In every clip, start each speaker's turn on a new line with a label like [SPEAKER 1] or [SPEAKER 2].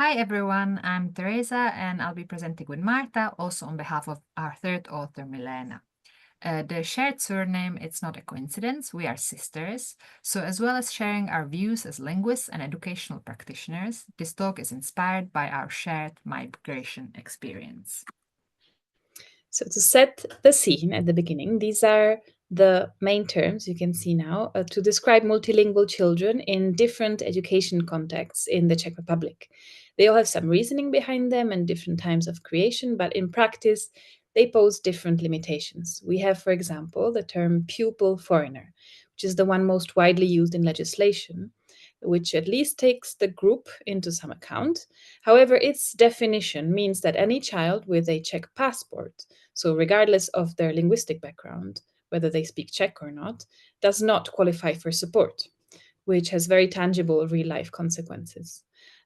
[SPEAKER 1] Hi everyone, I'm Teresa and I'll be presenting with Marta, also on behalf of our third author, Milena. The shared surname, it's not a coincidence, we are sisters. So as well as sharing our views as linguists and educational practitioners, this talk is inspired by our shared migration experience.
[SPEAKER 2] So to set the scene at the beginning, these are the main terms you can see now to describe multilingual children in different education contexts in the Czech Republic. They all have some reasoning behind them and different times of creation, but in practice, they pose different limitations. We have, for example, the term pupil foreigner, which is the one most widely used in legislation, which at least takes the group into some account. However, its definition means that any child with a Czech passport, so regardless of their linguistic background, whether they speak Czech or not, does not qualify for support, which has very tangible real life consequences.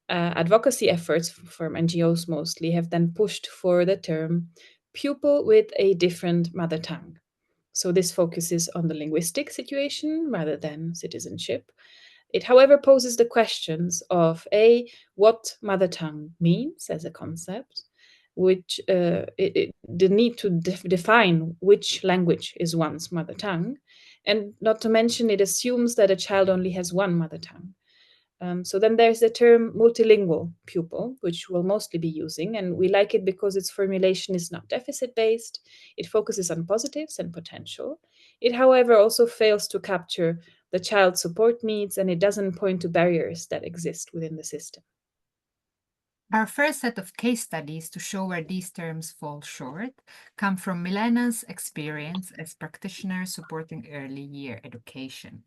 [SPEAKER 2] Advocacy efforts from NGOs mostly have then pushed for the term pupil with a different mother tongue. So this focuses on the linguistic situation rather than citizenship. It, however, poses the questions of A, what mother tongue means as a concept, the need to define which language is one's mother tongue, and not to mention it assumes that a child only has one mother tongue. So then there's the term multilingual pupil, which we'll mostly be using, and we like it because its formulation is not deficit based. It focuses on positives and potential. It, however, also fails to capture the child's support needs, and it doesn't point to barriers that exist within the system.
[SPEAKER 1] Our first set of case studies to show where these terms fall short come from Milena's experience as practitioner supporting early year education.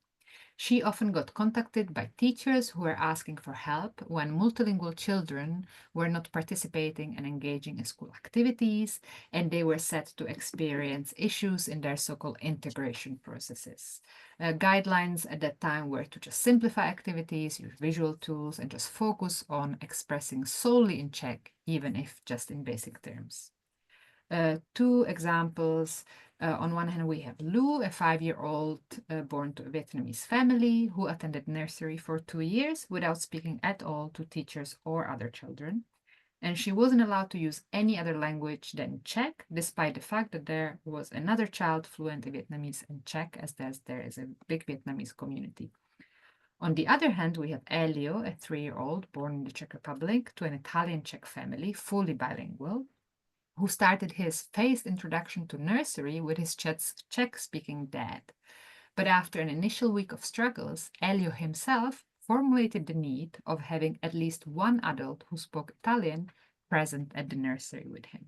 [SPEAKER 1] She often got contacted by teachers who were asking for help when multilingual children were not participating and engaging in school activities, and they were set to experience issues in their so called integration processes. Guidelines at that time were to just simplify activities, use visual tools, and just focus on expressing solely in Czech, even if just in basic terms. Two examples. On one hand, we have Lou, a 5-year-old born to a Vietnamese family who attended nursery for 2 years without speaking at all to teachers or other children. And she wasn't allowed to use any other language than Czech, despite the fact that there was another child fluent in Vietnamese and Czech, as there is a big Vietnamese community. On the other hand, we have Elio, a 3-year-old born in the Czech Republic to an Italian Czech family, fully bilingual, who started his phased introduction to nursery with his Czech-speaking dad. But after an initial week of struggles, Elio himself formulated the need of having at least one adult who spoke Italian present at the nursery with him.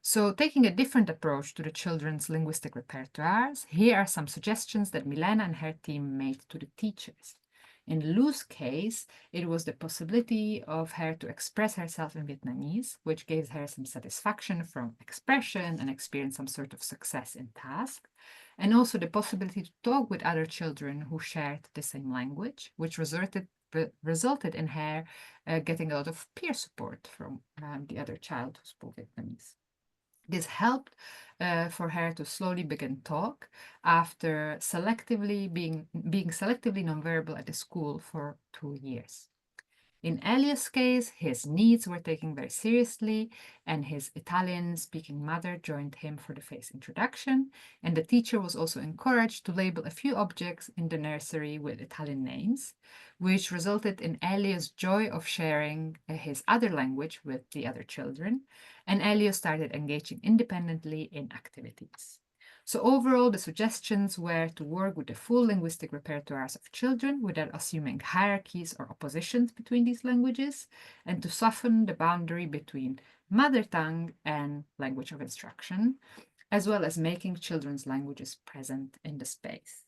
[SPEAKER 1] So, taking a different approach to the children's linguistic repertoires, here are some suggestions that Milena and her team made to the teachers. In Lou's case, it was the possibility of her to express herself in Vietnamese, which gave her some satisfaction from expression and experience some sort of success in task, and also the possibility to talk with other children who shared the same language, which resulted in her getting a lot of peer support from the other child who spoke Vietnamese. This helped for her to slowly begin talk after being selectively nonverbal at the school for 2 years. In Elio's case, his needs were taken very seriously, and his Italian-speaking mother joined him for the phase introduction, and the teacher was also encouraged to label a few objects in the nursery with Italian names, which resulted in Elio's joy of sharing his other language with the other children, and Elio started engaging independently in activities. So overall, the suggestions were to work with the full linguistic repertoires of children without assuming hierarchies or oppositions between these languages, and to soften the boundary between mother tongue and language of instruction, as well as making children's languages present in the space.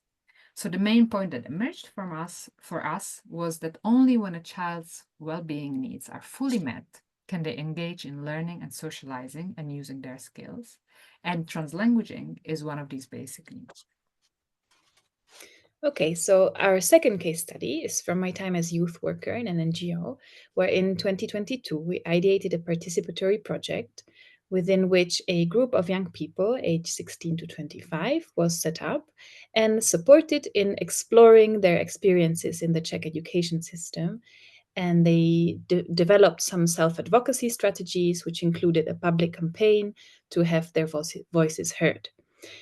[SPEAKER 1] So the main point that emerged for us was that only when a child's well-being needs are fully met can they engage in learning and socializing and using their skills. And translanguaging is one of these basic needs.
[SPEAKER 2] Okay, so our second case study is from my time as youth worker in an NGO, where in 2022 we ideated a participatory project within which a group of young people aged 16 to 25 was set up and supported in exploring their experiences in the Czech education system and they developed some self-advocacy strategies, which included a public campaign to have their voices heard.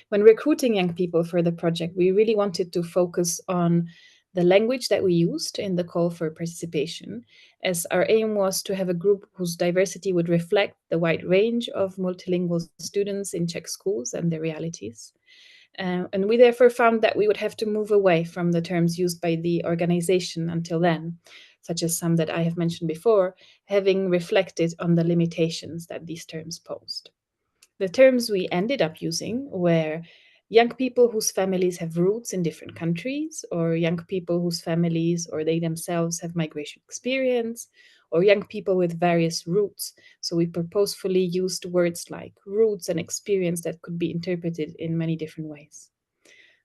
[SPEAKER 2] When recruiting young people for the project, we really wanted to focus on the language that we used in the call for participation, as our aim was to have a group whose diversity would reflect the wide range of multilingual students in Czech schools and their realities. And we therefore found that we would have to move away from the terms used by the organization until then, such as some that I have mentioned before, having reflected on the limitations that these terms posed. The terms we ended up using were young people whose families have roots in different countries, or young people whose families or they themselves have migration experience, or young people with various roots. So we purposefully used words like roots and experience that could be interpreted in many different ways.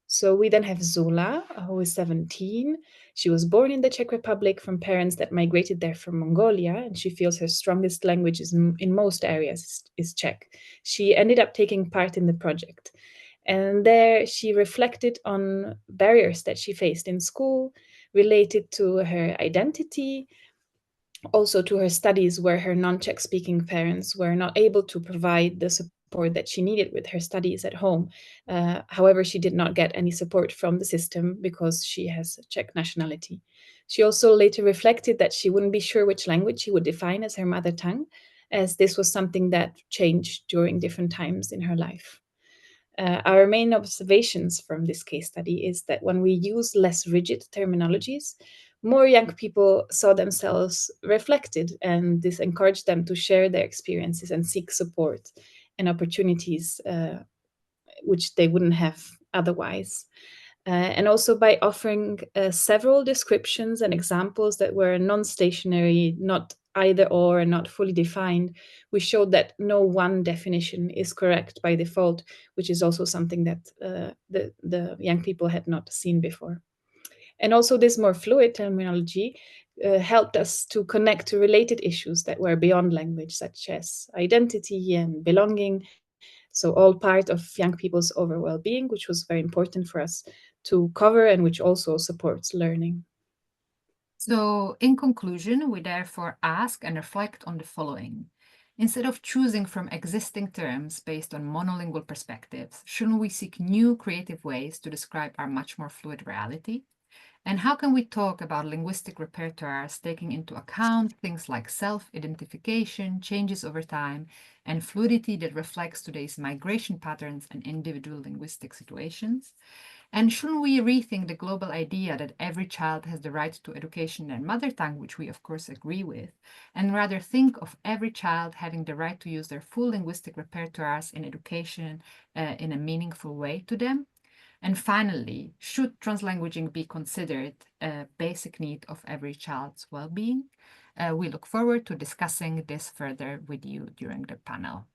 [SPEAKER 2] So we then have Zola, who is 17. She was born in the Czech Republic from parents that migrated there from Mongolia, and she feels her strongest language is in most areas is Czech. She ended up taking part in the project. And there she reflected on barriers that she faced in school related to her identity, also to her studies, where her non-Czech speaking parents were not able to provide the support that she needed with her studies at home. However, she did not get any support from the system because she has Czech nationality. She also later reflected that she wouldn't be sure which language she would define as her mother tongue, as this was something that changed during different times in her life. Our main observations from this case study is that when we use less rigid terminologies, more young people saw themselves reflected, and this encouraged them to share their experiences and seek support and opportunities which they wouldn't have otherwise. And also by offering several descriptions and examples that were non-stationary, not either or, and not fully defined, we showed that no one definition is correct by default, which is also something that the young people had not seen before. And also this more fluid terminology helped us to connect to related issues that were beyond language, such as identity and belonging. So all part of young people's overall well-being, which was very important for us to cover and which also supports learning.
[SPEAKER 1] So, in conclusion, we therefore ask and reflect on the following. Instead of choosing from existing terms based on monolingual perspectives, shouldn't we seek new creative ways to describe our much more fluid reality? And how can we talk about linguistic repertoires taking into account things like self-identification, changes over time, and fluidity that reflects today's migration patterns and individual linguistic situations? And shouldn't we rethink the global idea that every child has the right to education in their mother tongue, which we of course agree with, and rather think of every child having the right to use their full linguistic repertoires in education in a meaningful way to them? And finally, should translanguaging be considered a basic need of every child's well-being? We look forward to discussing this further with you during the panel.